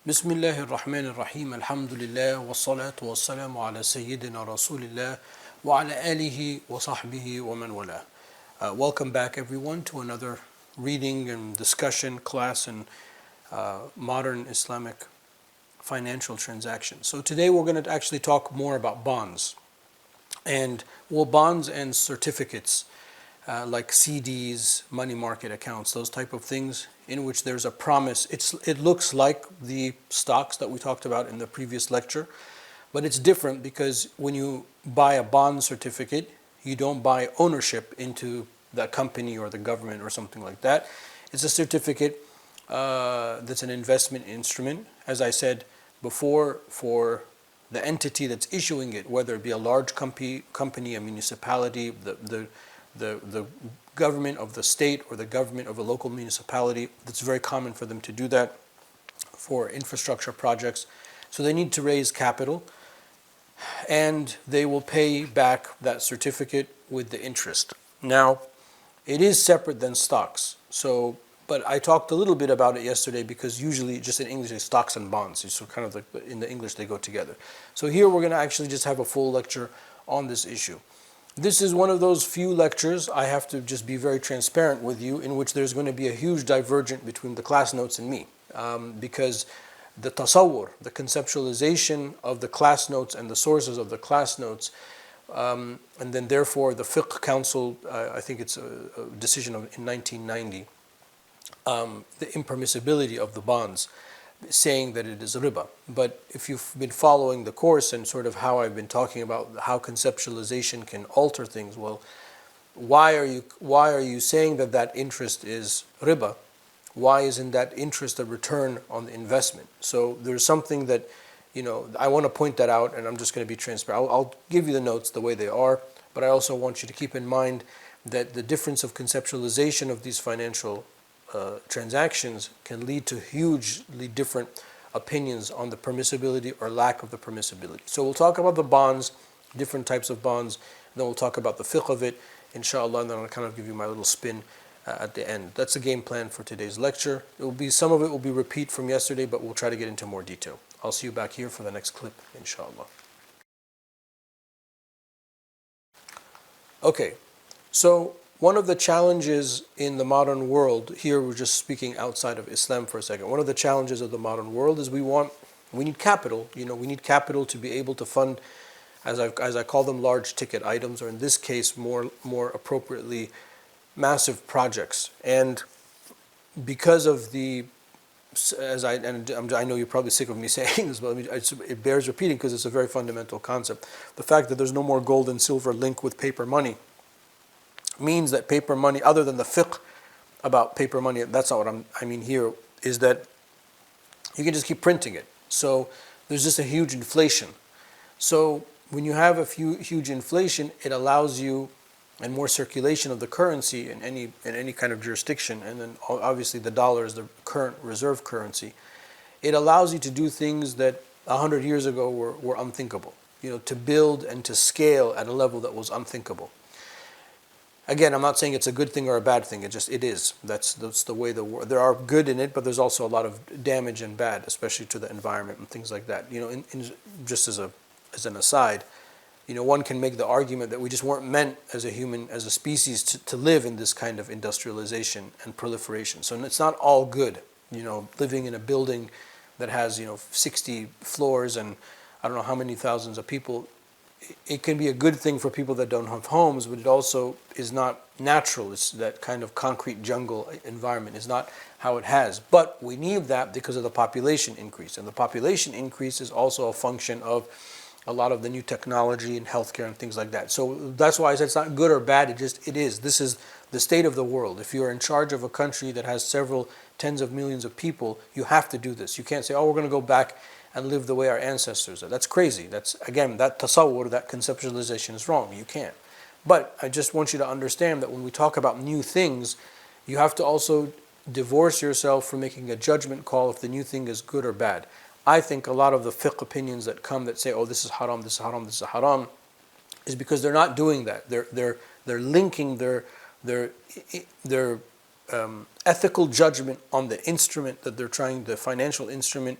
Bismillahir Rahmanir Rahim. Alhamdulillah wa salatu wa salamu ala Sayyidina Rasulillah wa ala alihi wa sahbihi wa man wala. Welcome back, everyone, to another reading and discussion class in modern Islamic financial transactions. So today we're going to actually talk more about bonds bonds and certificates like CDs, money market accounts, those type of things in which there's a promise. It looks like the stocks that we talked about in the previous lecture, but it's different because when you buy a bond certificate, you don't buy ownership into the company or the government or something like that. It's a certificate that's an investment instrument, as I said before, for the entity that's issuing it, whether it be a large company, a municipality, the government of the state or the government of a local municipality. That's very common for them to do that for infrastructure projects. So they need to raise capital, and they will pay back that certificate with the interest. Now, it is separate than stocks. But I talked a little bit about it yesterday because usually just in English it's stocks and bonds. So kind of like in the English they go together. So here we're going to actually just have a full lecture on this issue. This is one of those few lectures, I have to just be very transparent with you, in which there's going to be a huge divergence between the class notes and me. Because the tasawwur, the conceptualization of the class notes and the sources of the class notes, and then therefore the Fiqh Council, I think it's a decision in 1990, the impermissibility of the bonds, saying that it is riba. But if you've been following the course and sort of how I've been talking about how conceptualization can alter things, well, why are you saying that interest is riba? Why isn't that interest a return on the investment? So there's something that, I want to point that out, and I'm just going to be transparent. I'll give you the notes the way they are, but I also want you to keep in mind that the difference of conceptualization of these financial transactions can lead to hugely different opinions on the permissibility or lack of the permissibility. So we'll talk about the bonds, different types of bonds, and then we'll talk about the fiqh of it, inshallah, and then I'll kind of give you my little spin at the end. That's the game plan for today's lecture. Some of it will be repeat from yesterday, but we'll try to get into more detail. I'll see you back here for the next clip, inshallah. Okay, so one of the challenges in the modern world, here we're just speaking outside of Islam for a second, one of the challenges of the modern world is we need capital. We need capital to be able to fund, as I call them, large ticket items, or in this case, more appropriately, massive projects. And because of I know you're probably sick of me saying this, but it bears repeating because it's a very fundamental concept. The fact that there's no more gold and silver linked with paper money means that paper money, other than the fiqh about paper money, that's not what I mean here, is that you can just keep printing it. So there's just a huge inflation. So when you have a huge inflation, it allows you, and more circulation of the currency in any kind of jurisdiction, and then obviously the dollar is the current reserve currency, it allows you to do things that 100 years ago were unthinkable. To build and to scale at a level that was unthinkable. Again, I'm not saying it's a good thing or a bad thing. It is. That's the way the world. There are good in it, but there's also a lot of damage and bad, especially to the environment and things like that. Just as an aside, one can make the argument that we just weren't meant as a species to live in this kind of industrialization and proliferation. So it's not all good. Living in a building that has 60 floors and I don't know how many thousands of people. It can be a good thing for people that don't have homes, but it also is not natural. It's that kind of concrete jungle environment is not how it has. But we need that because of the population increase. And the population increase is also a function of a lot of the new technology and healthcare and things like that. So that's why I said it's not good or bad, it is. This is the state of the world. If you're in charge of a country that has several tens of millions of people, you have to do this. You can't say, we're going to go back and live the way our ancestors are. That's crazy. That's, again, that tasawwur, that conceptualization is wrong. You can't. But I just want you to understand that when we talk about new things, you have to also divorce yourself from making a judgment call if the new thing is good or bad. I think a lot of the fiqh opinions that come that say, this is haram, this is haram, this is haram, is because they're not doing that. They're linking their ethical judgment on the instrument that they're trying, the financial instrument,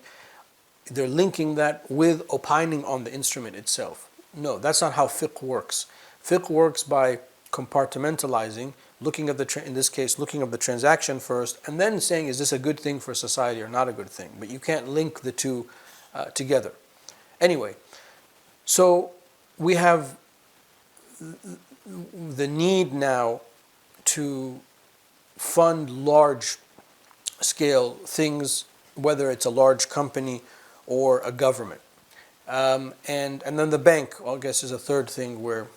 they're linking that with opining on the instrument itself. No, that's not how fiqh works. Fiqh works by compartmentalizing, looking at in this case, looking at the transaction first, and then saying, is this a good thing for society or not a good thing? But you can't link the two together. Anyway, so we have the need now to fund large scale things, whether it's a large company or a government. And then the bank, I guess, is a third thing where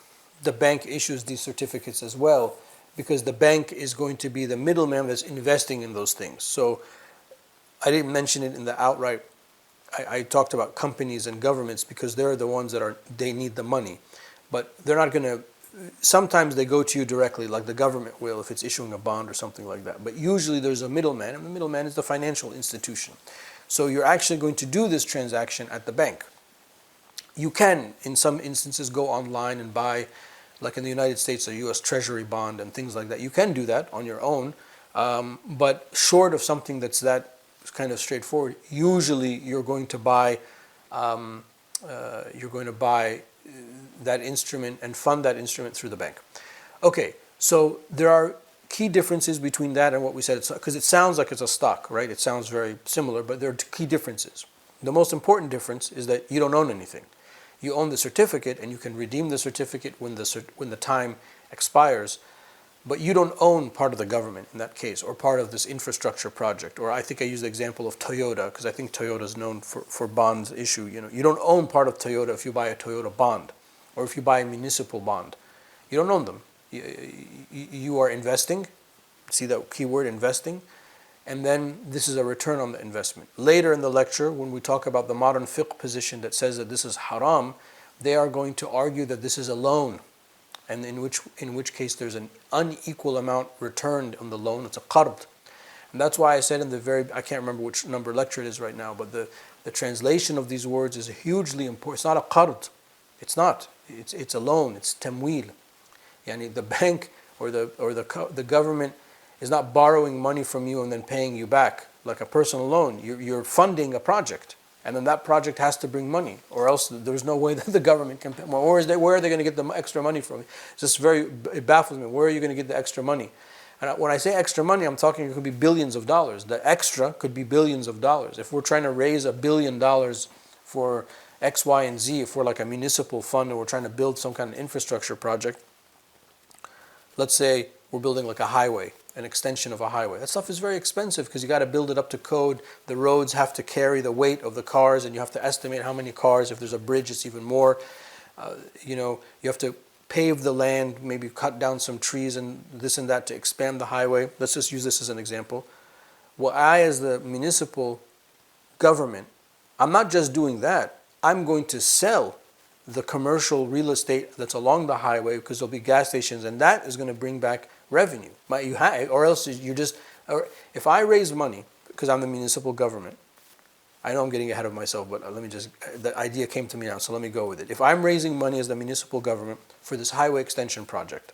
the bank issues these certificates as well, because the bank is going to be the middleman that's investing in those things. So I didn't mention it in the outright. I talked about companies and governments because they're the ones that they need the money. But they're not going to, sometimes they go to you directly, like the government will if it's issuing a bond or something like that. But usually there's a middleman, and the middleman is the financial institution. So you're actually going to do this transaction at the bank. You can, in some instances, go online and buy, like in the United States, a U.S. Treasury bond and things like that. You can do that on your own, but short of something that's that kind of straightforward, usually you're going to buy that instrument and fund that instrument through the bank. Okay, so there are key differences between that and what we said, because it sounds like it's a stock, right? It sounds very similar, but there are key differences. The most important difference is that you don't own anything. You own the certificate, and you can redeem the certificate when the time expires, but you don't own part of the government in that case, or part of this infrastructure project. Or I think I used the example of Toyota, because I think Toyota is known for bonds issue. You don't own part of Toyota if you buy a Toyota bond, or if you buy a municipal bond. You don't own them. You are investing. See that key word, investing? And then this is a return on the investment. Later in the lecture, when we talk about the modern fiqh position that says that this is haram, they are going to argue that this is a loan, and in which case there's an unequal amount returned on the loan. It's a qard. And that's why I said in I can't remember which number lecture it is right now, but the translation of these words is hugely important. It's not a qard. It's not. It's a loan. It's tamwil. Yani the bank or the government is not borrowing money from you and then paying you back like a personal loan. You're funding a project, and then that project has to bring money, or else there's no way that the government can pay. Where are they going to get the extra money from? It baffles me. Where are you going to get the extra money? And when I say extra money, I'm talking it could be billions of dollars. The extra could be billions of dollars. If we're trying to raise $1 billion for X, Y, and Z, if we're like a municipal fund and we're trying to build some kind of infrastructure project, let's say we're building like a highway, an extension of a highway. That stuff is very expensive because you got to build it up to code. The roads have to carry the weight of the cars, and you have to estimate how many cars. If there's a bridge, it's even more. You have to pave the land, maybe cut down some trees and this and that to expand the highway. Let's just use this as an example. Well, I, as the municipal government, I'm not just doing that. I'm going to sell the commercial real estate that's along the highway, because there'll be gas stations, and that is going to bring back revenue. Or else if I raise money, because I'm the municipal government, I know I'm getting ahead of myself, but the idea came to me now, so let me go with it. If I'm raising money as the municipal government for this highway extension project,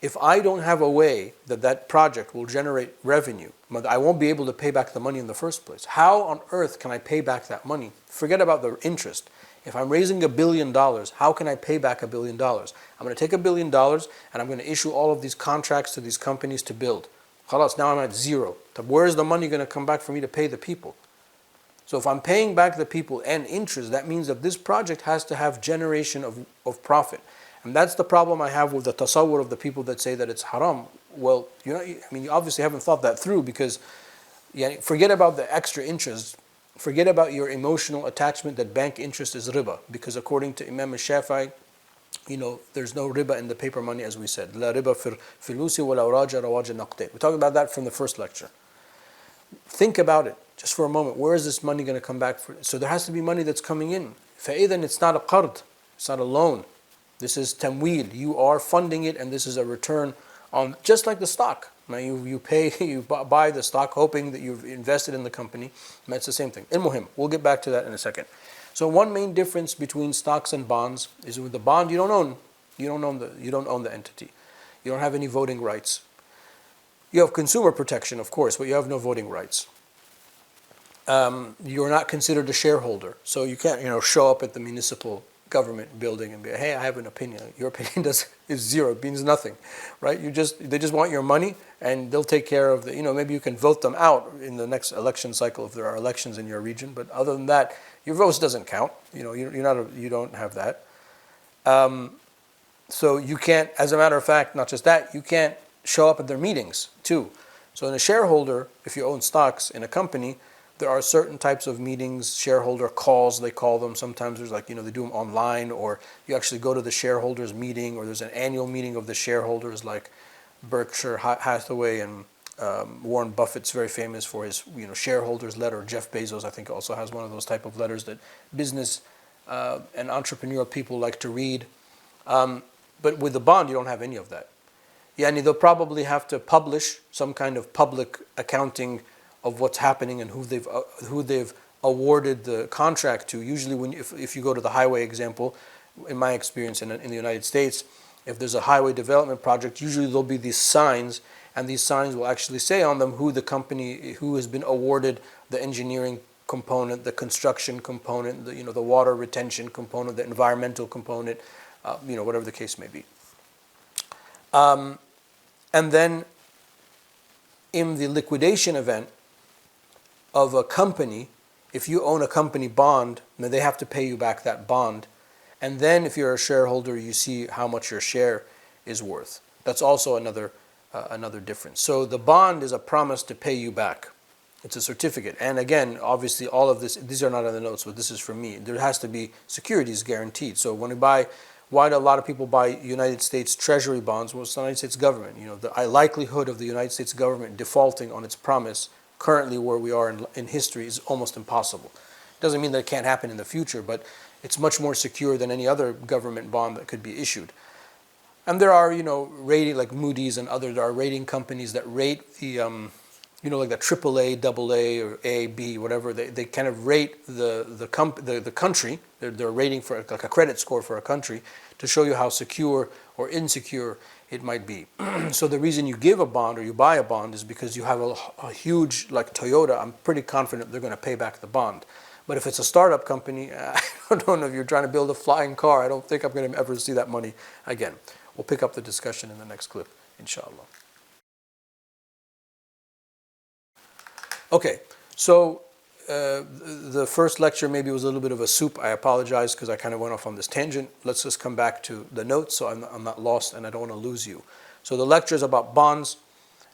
if I don't have a way that project will generate revenue, I won't be able to pay back the money in the first place. How on earth can I pay back that money? Forget about the interest. If I'm raising $1 billion, how can I pay back $1 billion? I'm going to take $1 billion and I'm going to issue all of these contracts to these companies to build. Khalas, now I'm at zero. Where is the money going to come back for me to pay the people? So if I'm paying back the people and interest, that means that this project has to have generation of profit. And that's the problem I have with the tasawwur of the people that say that it's haram. Well, you obviously haven't thought that through, because forget about the extra interest. Forget about your emotional attachment that bank interest is riba, because according to Imam Shafi'i, there's no riba in the paper money, as we said. La riba fil filusi wa la raja rawaja naqdain. We talked about that from the first lecture. Think about it just for a moment. Where is this money going to come back for? So there has to be money that's coming in. فَإِذَنْ it's not a qard, it's not a loan. This is tamwil. You are funding it, and this is a return on, just like the stock. Now you buy the stock hoping that you've invested in the company. That's the same thing. Muhim, we'll get back to that in a second. So one main difference between stocks and bonds is with the bond you don't own the entity. You don't have any voting rights. You have consumer protection, of course, but you have no voting rights. you're not considered a shareholder. So you can't, show up at the municipal government building and be, hey, I have an opinion. Your opinion is zero. It means nothing, right? They just want your money, and they'll take care of maybe you can vote them out in the next election cycle if there are elections in your region. But other than that, your vote doesn't count. You don't have that. So you can't, as a matter of fact, not just that, you can't show up at their meetings too. So in a shareholder, if you own stocks in a company, there are certain types of meetings, shareholder calls, they call them. Sometimes there's they do them online, or you actually go to the shareholders meeting, or there's an annual meeting of the shareholders, like Berkshire Hathaway and Warren Buffett's very famous for his shareholders letter. Jeff Bezos, I think, also has one of those type of letters that business and entrepreneurial people like to read. But with the bond, you don't have any of that. Yani they'll probably have to publish some kind of public accounting of what's happening and who they've awarded the contract to. Usually, if you go to the highway example, in my experience in the United States, if there's a highway development project, usually there'll be these signs, and these signs will actually say on them who the company who has been awarded the engineering component, the construction component, the water retention component, the environmental component, whatever the case may be. And then in the liquidation event of a company, if you own a company bond, then they have to pay you back that bond. And then if you're a shareholder, you see how much your share is worth. That's also another difference. So the bond is a promise to pay you back. It's a certificate. And again, obviously all of this, these are not in the notes, but this is from me. There has to be securities guaranteed. So when you buy, why do a lot of people buy United States Treasury bonds? Well, it's the United States government. The likelihood of the United States government defaulting on its promise currently where we are in history is almost impossible. It doesn't mean that it can't happen in the future, but it's much more secure than any other government bond that could be issued. And there are, rating like Moody's and others. There are rating companies that rate the, like the AAA, AA, or A, B, whatever. They kind of rate the country. They're rating for like a credit score for a country to show you how secure or insecure it might be. So the reason you give a bond or you buy a bond is because you have a huge, like Toyota, I'm pretty confident they're going to pay back the bond. But if it's a startup company, I don't know, if you're trying to build a flying car, I don't think I'm going to ever see that money again. We'll pick up the discussion in the next clip, inshallah. Okay, so the first lecture maybe was a little bit of a soup. I apologize because I kind of went off on this tangent. Let's just come back to the notes so I'm not lost and I don't want to lose you. So the lecture is about bonds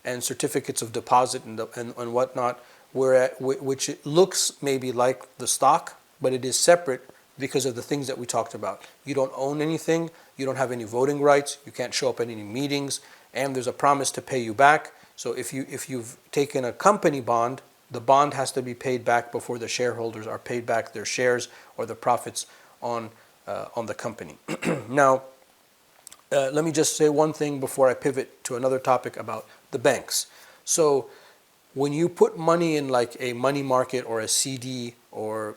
and certificates of deposit and whatnot, which it looks maybe like the stock, but it is separate because of the things that we talked about. You don't own anything, you don't have any voting rights, you can't show up at any meetings, and there's a promise to pay you back. So if you've taken a company bond, the bond has to be paid back before the shareholders are paid back their shares or the profits on the company. Now, let me just say one thing before I pivot to another topic about the banks. So when you put money in like a money market or a CD or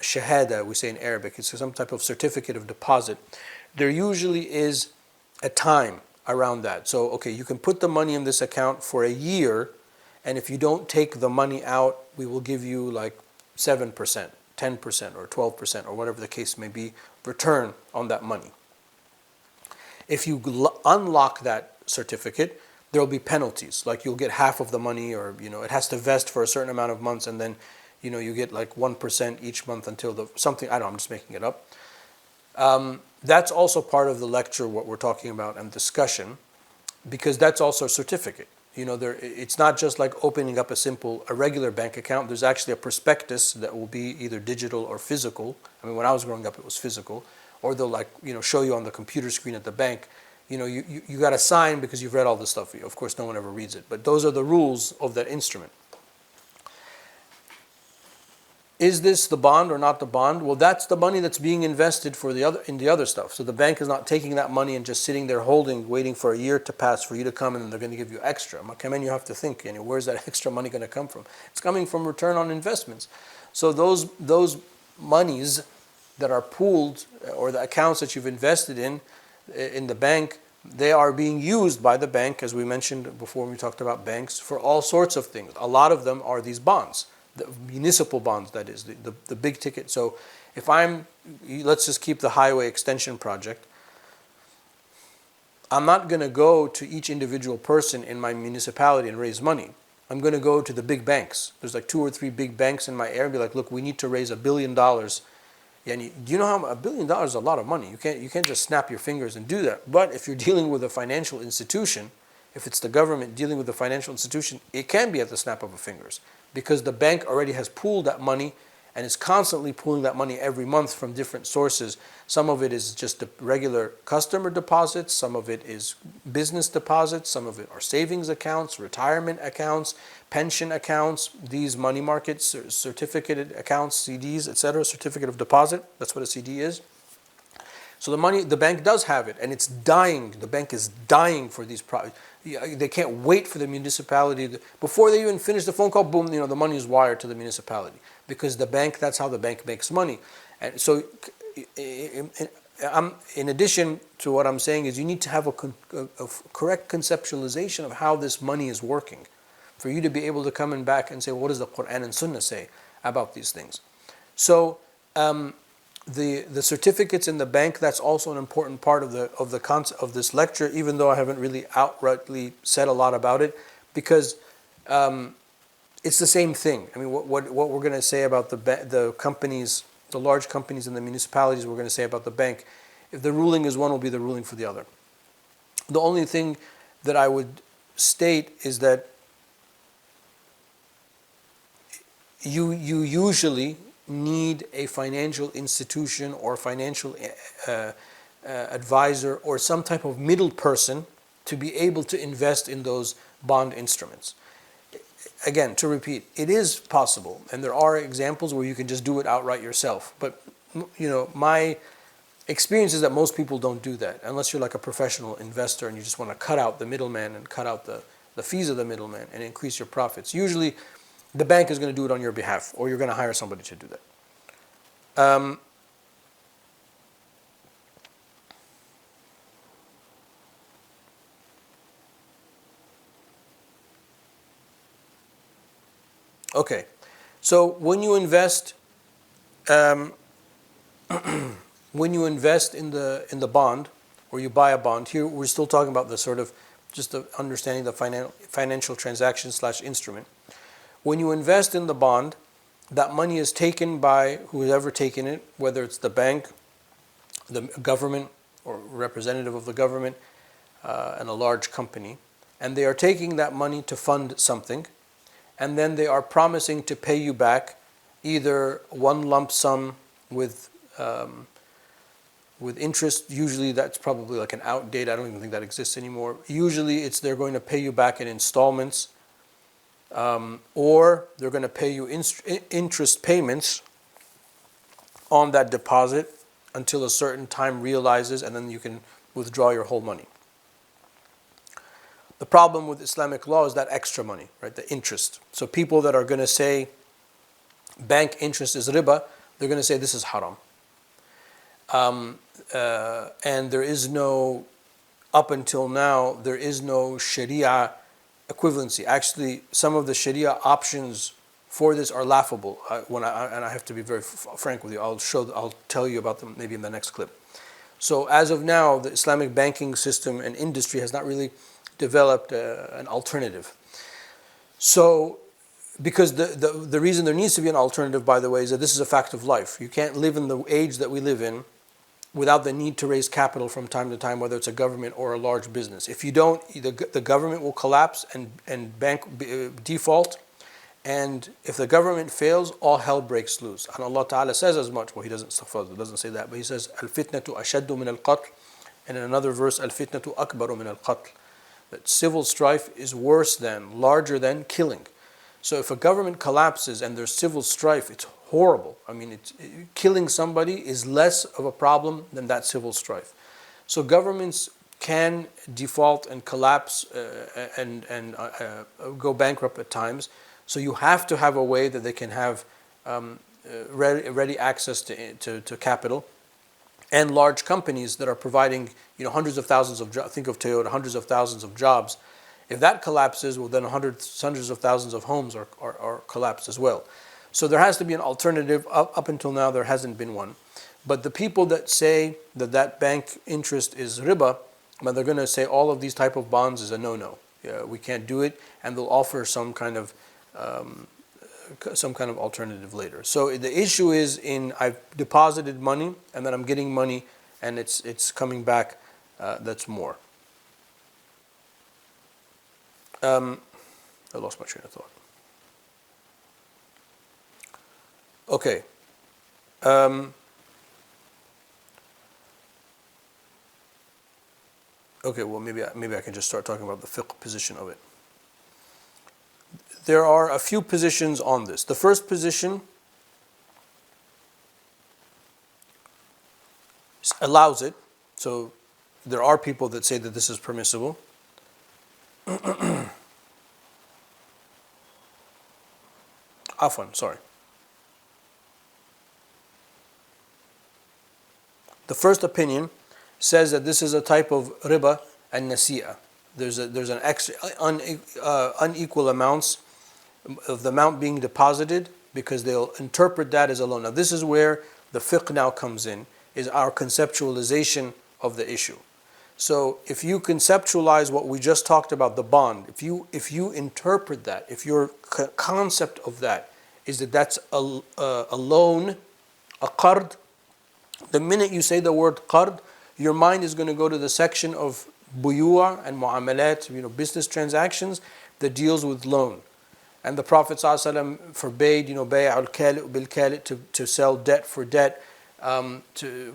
shahada, we say in Arabic, it's some type of certificate of deposit, there usually is a time around that. So, okay, you can put the money in this account for a year, and if you don't take the money out, we will give you like 7%, 10%, or 12%, or whatever the case may be, return on that money. If you unlock that certificate, there will be penalties. Like you'll get half of the money, or it has to vest for a certain amount of months, and then you get like 1% each month until something. I don't know, I'm just making it up. That's also part of the lecture, what we're talking about, and discussion, because that's also a certificate. It's not just like opening up a regular bank account. There's actually a prospectus that will be either digital or physical. I mean, when I was growing up, it was physical, or they'll show you on the computer screen at the bank. You got to sign because you've read all this stuff. Of course, no one ever reads it, but those are the rules of that instrument. Is this the bond or not the bond? Well, that's the money that's being invested in the other stuff. So the bank is not taking that money and just sitting there holding, waiting for a year to pass for you to come, and then they're going to give you extra. You have to think, where's that extra money going to come from? It's coming from return on investments. So those monies that are pooled, or the accounts that you've invested in the bank, they are being used by the bank, as we mentioned before when we talked about banks, for all sorts of things. A lot of them are these bonds. the municipal bonds, that is, the big ticket. So if let's just keep the highway extension project. I'm not going to go to each individual person in my municipality and raise money. I'm going to go to the big banks. There's like 2 or 3 big banks in my area and be like, look, we need to raise $1 billion. Yeah, and do you know how $1 billion is a lot of money? You can't just snap your fingers and do that. But if you're dealing with a financial institution, if it's the government dealing with a financial institution, it can be at the snap of a fingers, because the bank already has pooled that money and is constantly pooling that money every month from different sources. Some of it is just the regular customer deposits, some of it is business deposits, some of it are savings accounts, retirement accounts, pension accounts, these money markets, certificate accounts, CDs, etc., certificate of deposit, that's what a CD is. So the money, the bank does have it, and it's dying. The bank is dying for these products. They can't wait for the municipality. Before they even finish the phone call, boom, the money is wired to the municipality. Because the bank, that's how the bank makes money. And so in addition to what I'm saying is, you need to have a correct conceptualization of how this money is working, for you to be able to come in back and say, well, what does the Quran and Sunnah say about these things? So the certificates in the bank, that's also an important part of the concept of this lecture, even though I haven't really outrightly said a lot about it, because it's the same thing. I mean, what we're going to say about the companies, the large companies and the municipalities, we're going to say about the bank. If the ruling is one, will be the ruling for the other. The only thing that I would state is that you usually need a financial institution or financial advisor or some type of middle person to be able to invest in those bond instruments. Again, to repeat, it is possible, and there are examples where you can just do it outright yourself. But my experience is that most people don't do that, unless you're like a professional investor and you just want to cut out the middleman and cut out the fees of the middleman and increase your profits. Usually, the bank is going to do it on your behalf, or you're going to hire somebody to do that. Okay, so when you invest, when you invest in the bond, or you buy a bond, here we're still talking about the sort of just the understanding the financial transaction / instrument. When you invest in the bond, that money is taken by whoever taken it, whether it's the bank, the government, or representative of the government, and a large company, and they are taking that money to fund something. And then they are promising to pay you back either one lump sum with interest. Usually that's probably like an outdate. I don't even think that exists anymore. Usually they're going to pay you back in installments, or they're going to pay you interest payments on that deposit until a certain time realizes, and then you can withdraw your whole money. The problem with Islamic law is that extra money, right? The interest. So people that are going to say bank interest is riba, they're going to say this is haram. And there is no, up until now, there is no Sharia equivalency. Actually, some of the Sharia options for this are laughable. And I have to be very frank with you. I'll tell you about them maybe in the next clip. So as of now, the Islamic banking system and industry has not really developed an alternative. So, because the reason there needs to be an alternative, by the way, is that this is a fact of life. You can't live in the age that we live in without the need to raise capital from time to time, whether it's a government or a large business. If you don't, the government will collapse and bank default. And if the government fails, all hell breaks loose. And Allah Ta'ala says as much. Well, He doesn't say that, but He says, Al-fitnatu ashaddu min al-qatl. And in another verse, Al-fitnatu akbaru min al-qatl. That civil strife is worse than, larger than killing. So if a government collapses and there's civil strife, it's horrible. I mean, killing somebody is less of a problem than that civil strife. So governments can default and collapse and go bankrupt at times. So you have to have a way that they can have ready access to capital. And large companies that are providing, hundreds of thousands of jobs. Think of Toyota, hundreds of thousands of jobs. If that collapses, well, then hundreds of thousands of homes are collapsed as well. So there has to be an alternative. Up until now, there hasn't been one. But the people that say that bank interest is riba, but they're going to say all of these type of bonds is a no-no. We can't do it, and they'll offer some kind of alternative later. So the issue is I've deposited money and then I'm getting money and it's coming back. That's more. I lost my train of thought. Okay. Okay. Well, maybe I can just start talking about the fiqh position of it. There are a few positions on this. The first position allows it. So there are people that say that this is permissible. Afwan, sorry. The first opinion says that this is a type of riba and nasi'a. There's an extra unequal amounts of the amount being deposited because they'll interpret that as a loan. Now this is where the fiqh now comes in, is our conceptualization of the issue. So if you conceptualize what we just talked about, the bond, if you interpret that, if your concept of that is that that's a loan, a qard, the minute you say the word qard, your mind is going to go to the section of buyu'a and mu'amalat, business transactions that deals with loan. And the Prophet ﷺ forbade, bay'ul kali' bil kali' to sell debt for debt,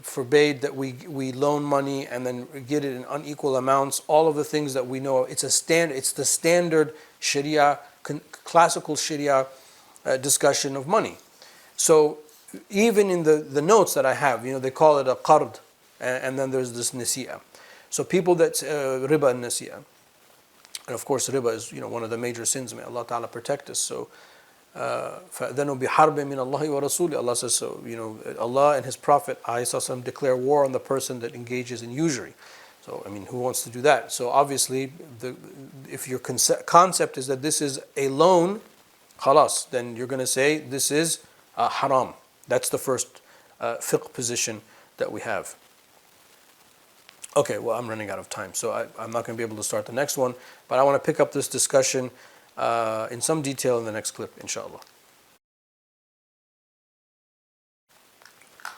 forbade that we loan money and then get it in unequal amounts. All of the things that we know, it's the standard Sharia, classical Sharia discussion of money. So even in the notes that I have, they call it a qard, and then there's this nasi'a. So people that riba and nasi'a. And of course, riba is one of the major sins. May Allah Ta'ala protect us. So, فَأَذَنُوا بِحَرْبٍ مِّنَ اللَّهِ وَرَسُولِهِ. Allah says so. Allah and His Prophet ﷺ declare war on the person that engages in usury. So, who wants to do that? So obviously, if your concept is that this is a loan, khalas, then you're going to say this is haram. That's the first fiqh position that we have. Okay, well, I'm running out of time, so I'm not going to be able to start the next one, but I want to pick up this discussion in some detail in the next clip, inshallah.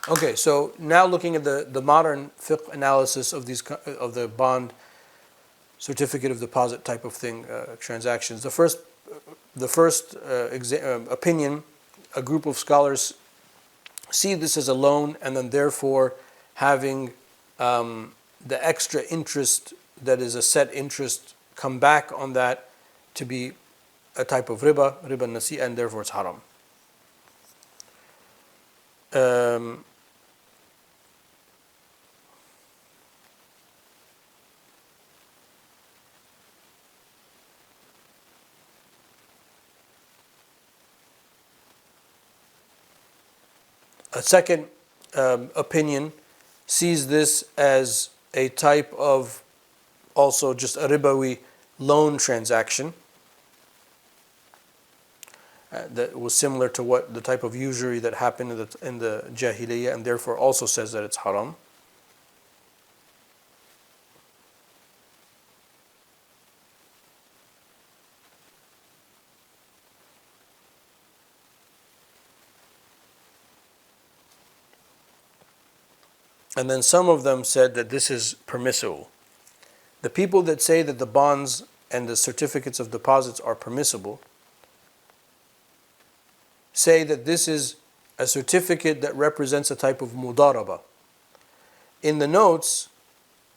Okay, so now looking at the modern fiqh analysis of the bond, certificate of deposit type of thing, transactions. The first opinion, a group of scholars see this as a loan, and then therefore having the extra interest that is a set interest come back on that to be a type of riba nasi'a, and therefore it's haram. A second opinion sees this as a type of also just a ribawi loan transaction that was similar to what the type of usury that happened in the Jahiliyyah, and therefore also says that it's haram. And then some of them said that this is permissible. The people that say that the bonds and the certificates of deposits are permissible say that this is a certificate that represents a type of mudaraba. In the notes,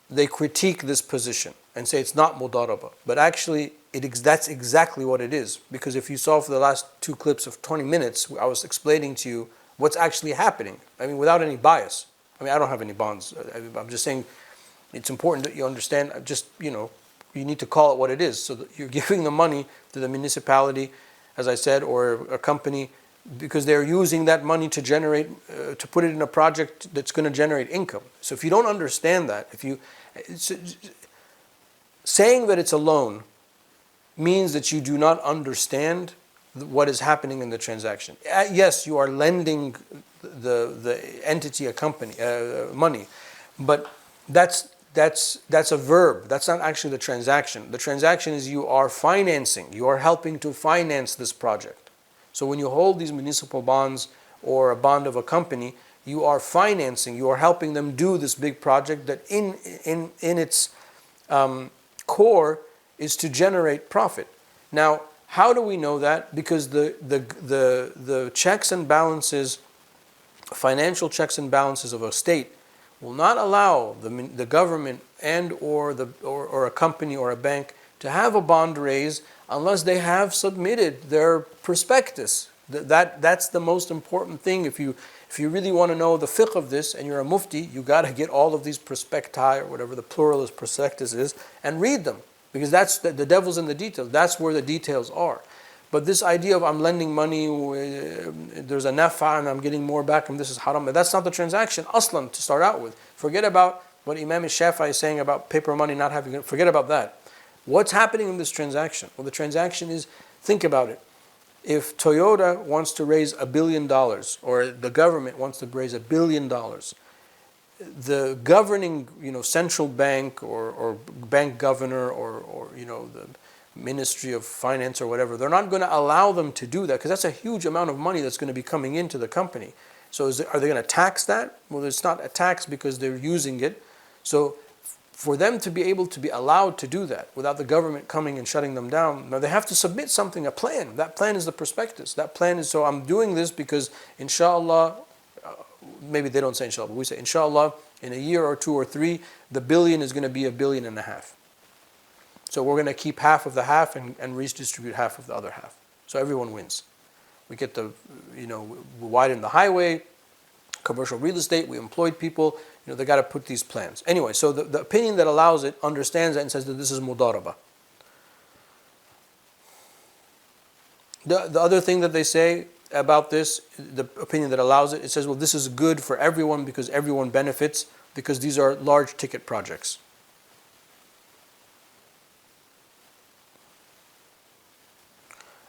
they critique this position and say it's not mudaraba. But actually, that's exactly what it is. Because if you saw for the last two clips of 20 minutes, I was explaining to you what's actually happening. Without any bias. I don't have any bonds. I'm just saying it's important that you understand, you need to call it what it is. So that you're giving the money to the municipality, as I said, or a company, because they're using that money to to put it in a project that's going to generate income. So if you don't understand that, saying that it's a loan means that you do not understand what is happening in the transaction. Yes, you are lending the entity, a company, money, but that's a verb. That's not actually the transaction. The transaction is you are financing. You are helping to finance this project. So when you hold these municipal bonds or a bond of a company, you are financing. You are helping them do this big project that in its core is to generate profit. Now, how do we know that? Because the checks and balances, financial checks and balances of a state will not allow the government and or a company or a bank to have a bond raise unless they have submitted their prospectus. That's the most important thing. If you really want to know the fiqh of this and you're a mufti, you got to get all of these prospecti, or whatever the plural is, prospectus is, and read them. Because that's the devil's in the details. That's where the details are. But this idea of I'm lending money, there's a nafa and I'm getting more back and this is haram, that's not the transaction aslan to start out with. Forget about what Imam Shafi'i is saying about paper money not having it. Forget about that. What's happening in this transaction? Well, the transaction is, think about it. If Toyota wants to raise $1 billion, or the government wants to raise $1 billion, the governing, central bank or bank governor or the Ministry of Finance or whatever, they're not going to allow them to do that because that's a huge amount of money that's going to be coming into the company. So are they going to tax that? Well, it's not a tax because they're using it. So for them to be able to be allowed to do that without the government coming and shutting them down, now they have to submit something, a plan. That plan is the prospectus. That plan is, so I'm doing this because inshallah, maybe they don't say inshallah, but we say inshallah, in a year or 2 or 3, the billion is going to be $1.5 billion. So we're going to keep half of the half and redistribute half of the other half. So everyone wins. We get we widen the highway, commercial real estate, we employed people, they got to put these plans. Anyway, so the opinion that allows it understands that and says that this is mudaraba. The other thing that they say about this, the opinion that allows it, it says, well, this is good for everyone because everyone benefits because these are large ticket projects.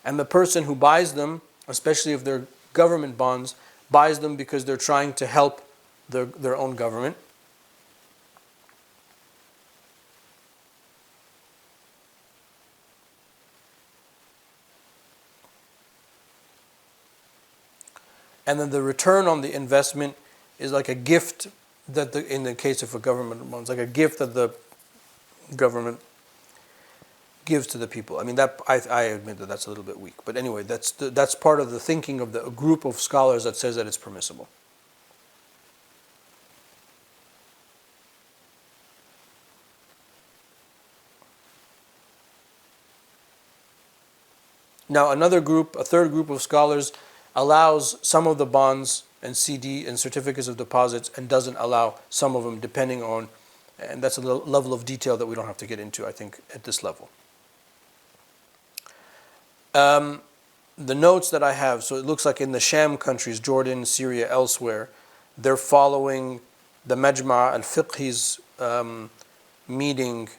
And the person who buys them, especially if they're government bonds, buys them because they're trying to help their own government. And then the return on the investment is like a gift that in the case of a government bond, it's like a gift that the government gives to the people. I mean, that I admit that that's a little bit weak, but anyway, that's part of the thinking of the group of scholars that says that it's permissible. Now, a third group of scholars allows some of the bonds and CD and certificates of deposits and doesn't allow some of them, depending on, and that's a level of detail that we don't have to get into, I think, at this level. The notes that I have, so it looks like in the Sham countries, Jordan, Syria, elsewhere, they're following the Majma' al-Fiqhi's meeting.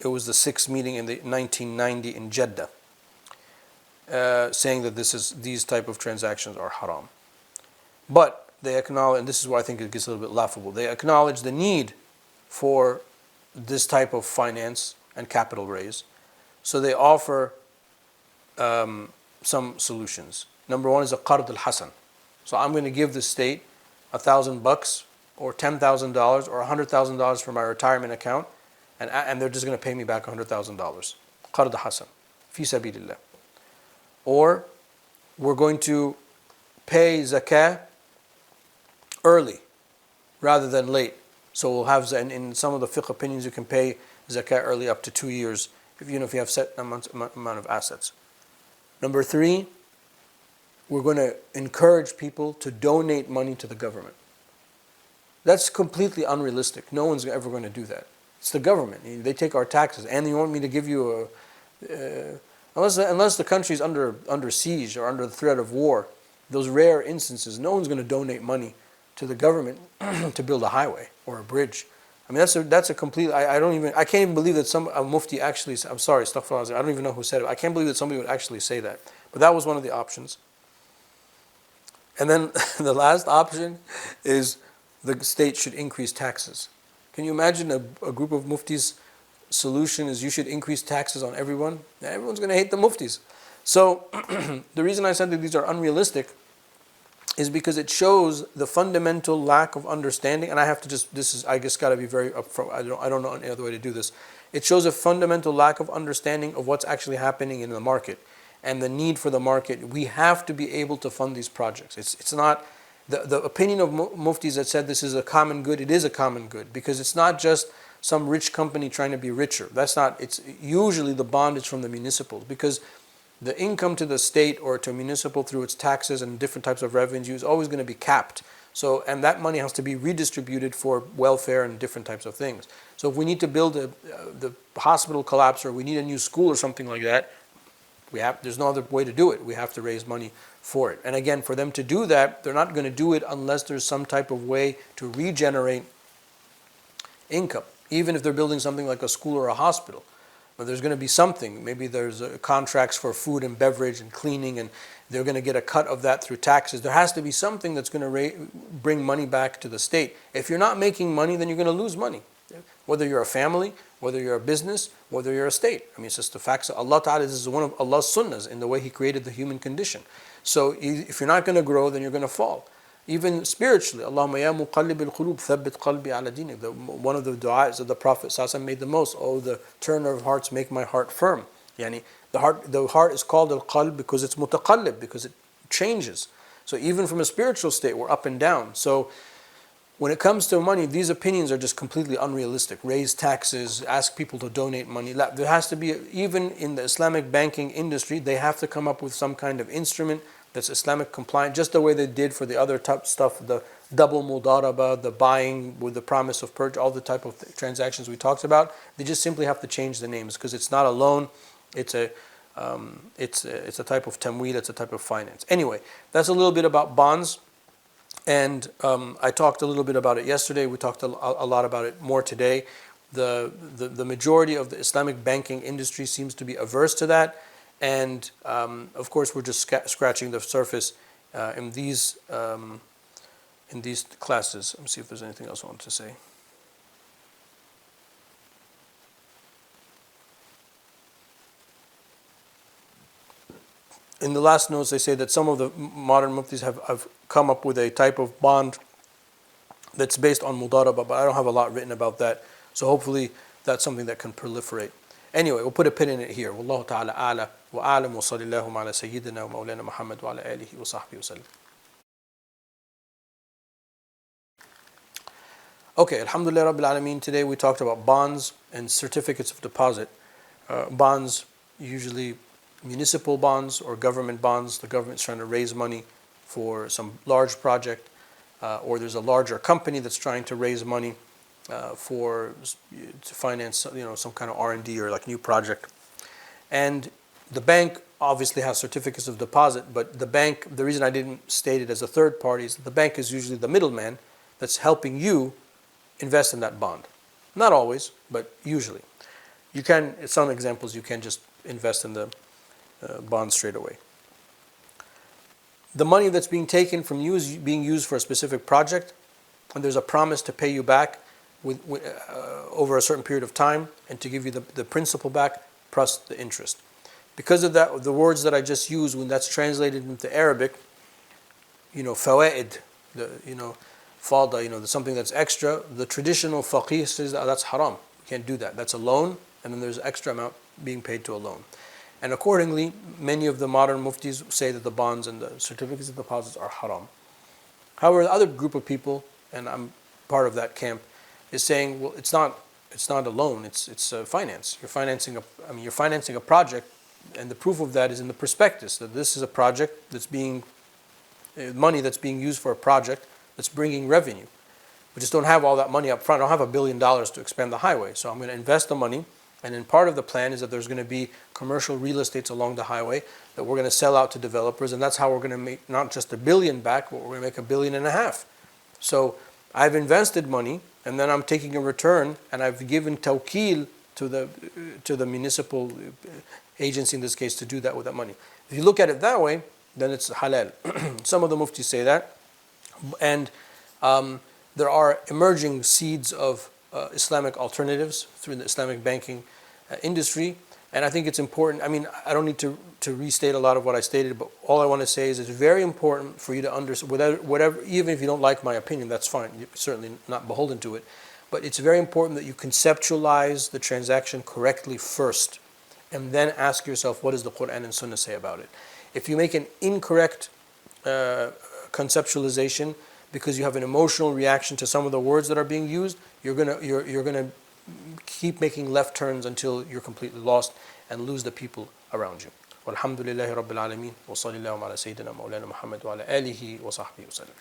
It was the 6th meeting in the 1990 in Jeddah, saying that these type of transactions are haram. But they acknowledge, and this is why I think it gets a little bit laughable, they acknowledge the need for this type of finance and capital raise. So they offer some solutions. Number one is a qard al-hasan. So I'm going to give the state $1,000 or $10,000 or $100,000 for my retirement account, and they're just going to pay me back $100,000. Qard al-hasan, fi sabilillah. Or we're going to pay zakah early rather than late. So we'll have, in some of the fiqh opinions, you can pay zakah early up to 2 years, if you have set amount of assets. Number 3, we're going to encourage people to donate money to the government. That's completely unrealistic. No one's ever going to do that. It's the government. They take our taxes, and you want me to give you unless the country's under siege or under the threat of war, those rare instances, no one's going to donate money to the government to build a highway or a bridge. I mean, that's a complete. I can't even believe that a mufti actually. I'm sorry, astaghfirullah. I don't even know who said it. I can't believe that somebody would actually say that. But that was one of the options. And then the last option is the state should increase taxes. Can you imagine a group of muftis' solution is you should increase taxes on everyone? Everyone's going to hate the muftis. So the reason I said that these are unrealistic is because it shows the fundamental lack of understanding. And I have to I just got to be very upfront. I don't know any other way to do this. It shows a fundamental lack of understanding of what's actually happening in the market and the need for the market. We have to be able to fund these projects. It's not the opinion of muftis that said this is a common good. It is a common good because it's not just some rich company trying to be richer. That's not. It's usually the bond is from the municipals because the income to the state or to municipal through its taxes and different types of revenue is always going to be capped. So, and that money has to be redistributed for welfare and different types of things. So if we need to build the hospital collapse or we need a new school or something like that, there's no other way to do it. We have to raise money for it. And again, for them to do that, they're not going to do it unless there's some type of way to regenerate income, even if they're building something like a school or a hospital. But there's going to be something. Maybe there's contracts for food and beverage and cleaning, and they're going to get a cut of that through taxes. There has to be something that's going to bring money back to the state. If you're not making money, then you're going to lose money. Whether you're a family, whether you're a business, whether you're a state. I mean, it's just the facts. Allah Ta'ala, this is one of Allah's sunnahs in the way He created the human condition. So if you're not going to grow, then you're going to fall. Even spiritually, Allahumma ya muqallib al-qulub, thabbit qalbi ala dinik. One of the du'as that the Prophet ﷺ made the most, oh, the turner of hearts, make my heart firm. Yani, the heart is called al-qalb because it's mutaqallib, because it changes. So even from a spiritual state, we're up and down. So when it comes to money, these opinions are just completely unrealistic. Raise taxes, ask people to donate money. There has to be, even in the Islamic banking industry, they have to come up with some kind of instrument that's Islamic compliant, just the way they did for the other type stuff, the double mudaraba, the buying with the promise of purchase, all the type of transactions we talked about. They just simply have to change the names because it's not a loan, it's a type of tamweel, it's a type of finance. Anyway, that's a little bit about bonds, and I talked a little bit about it yesterday. We talked a lot about it more today. The majority of the Islamic banking industry seems to be averse to that. And of course, we're just scratching the surface in these classes. Let me see if there's anything else I want to say. In the last notes, they say that some of the modern muftis have come up with a type of bond that's based on mudaraba, but I don't have a lot written about that. So hopefully, that's something that can proliferate. Anyway, we'll put a pin in it here. Wallahu ta'ala a'la wa a'lam wa sallallahu ala sayyidina wa mawlana Muhammad wa ala alihi wa sahbihi wa sallam. Okay, alhamdulillah rabbil alameen. Today we talked about bonds and certificates of deposit. Bonds, usually municipal bonds or government bonds. The government's trying to raise money for some large project, or there's a larger company that's trying to raise money to finance, some kind of R&D or like new project. And the bank obviously has certificates of deposit, but the bank, the reason I didn't state it as a third party is that the bank is usually the middleman that's helping you invest in that bond. Not always, but usually. You can, in some examples, you can just invest in the bond straight away. The money that's being taken from you is being used for a specific project, and there's a promise to pay you back over a certain period of time and to give you the principal back plus the interest. Because of that, the words that I just used, when that's translated into Arabic, fawaid, fada, something that's extra, the traditional faqih says that's haram. You can't do that. That's a loan, and then there's extra amount being paid to a loan. And accordingly, many of the modern muftis say that the bonds and the certificates of deposits are haram. However, the other group of people, and I'm part of that camp, is saying, well, it's not a loan, it's a finance. You're financing a project, and the proof of that is in the prospectus that this is a project that's being money that's being used for a project that's bringing revenue. We just don't have all that money up front. I don't have $1 billion to expand the highway, so I'm going to invest the money. And then part of the plan is that there's going to be commercial real estates along the highway that we're going to sell out to developers, and that's how we're going to make not just $1 billion back, but we're going to make $1.5 billion. So I've invested money and then I'm taking a return, and I've given tawkeel to the municipal agency in this case to do that with that money. If you look at it that way, then it's halal. Some of the muftis say that, and there are emerging seeds of Islamic alternatives through the Islamic banking industry. And I think it's important. I mean, I don't need to restate a lot of what I stated, but all I want to say is it's very important for you to understand, whatever, even if you don't like my opinion, that's fine. You're certainly not beholden to it. But it's very important that you conceptualize the transaction correctly first, and then ask yourself, what does the Quran and Sunnah say about it? If you make an incorrect conceptualization because you have an emotional reaction to some of the words that are being used, you're gonna keep making left turns until you're completely lost and lose the people around you. Walhamdulillahi Rabbil Alameen wa sallallahu ala Sayyidina Mawlana Muhammad wa ala alihi wa sahbihi wa sallam.